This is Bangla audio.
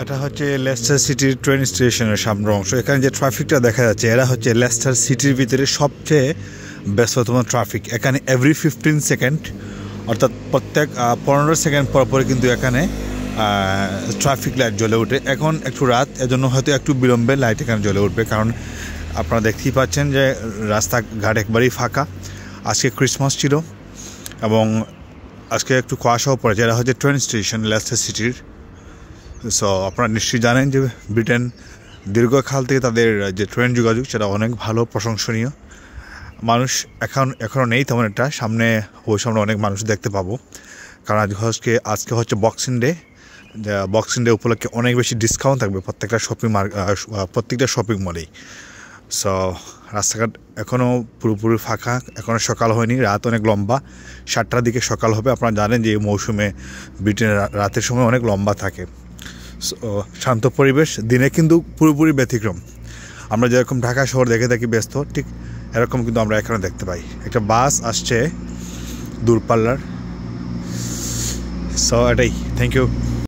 এটা হচ্ছে লেস্টার সিটির ট্রেন স্টেশনের সামনের অংশ। এখানে যে ট্রাফিকটা দেখা যাচ্ছে এরা হচ্ছে লেস্টার সিটির ভিতরে সবচেয়ে ব্যস্ততম ট্রাফিক। এখানে এভরি 15 সেকেন্ড অর্থাৎ প্রত্যেক 15 সেকেন্ড পর পরে কিন্তু এখানে ট্রাফিক লাইট জ্বলে ওঠে। এখন একটু রাত, এজন্য হয়তো একটু বিলম্বে লাইট এখানে জ্বলে উঠবে, কারণ আপনারা দেখতেই পাচ্ছেন যে রাস্তাঘাট একবারেই ফাঁকা। আজকে ক্রিসমাস ছিল এবং আজকে একটু কুয়াশাও পড়েছে। এরা হচ্ছে ট্রেন স্টেশন লেস্টার সিটির। সো আপনারা নিশ্চয়ই জানেন যে ব্রিটেন দীর্ঘকাল থেকে তাদের যে ট্রেন যোগাযোগ সেটা অনেক ভালো, প্রশংসনীয়। মানুষ এখনও নেই তেমন একটা, সামনে অনেক মানুষ দেখতে পাবো, কারণ আজকে হচ্ছে বক্সিং ডে। বক্সিং ডে উপলক্ষে অনেক বেশি ডিসকাউন্ট থাকবে প্রত্যেকটা শপিং মলেই। সো রাস্তাঘাট এখনও পুরোপুরি ফাঁকা, এখনও সকাল হয়নি, রাত অনেক লম্বা, 7টার দিকে সকাল হবে। আপনারা জানেন যে এই মৌসুমে ব্রিটেনের রাতের সময় অনেক লম্বা থাকে। শান্ত পরিবেশ, দিনে কিন্তু পুরোপুরি ব্যতিক্রম। আমরা যেরকম ঢাকা শহর দেখে থাকি ব্যস্ত, ঠিক এরকম কিন্তু আমরা এখানে দেখতে পাই। একটা বাস আসছে দূরপাল্লার। সো এটাই, থ্যাংক ইউ।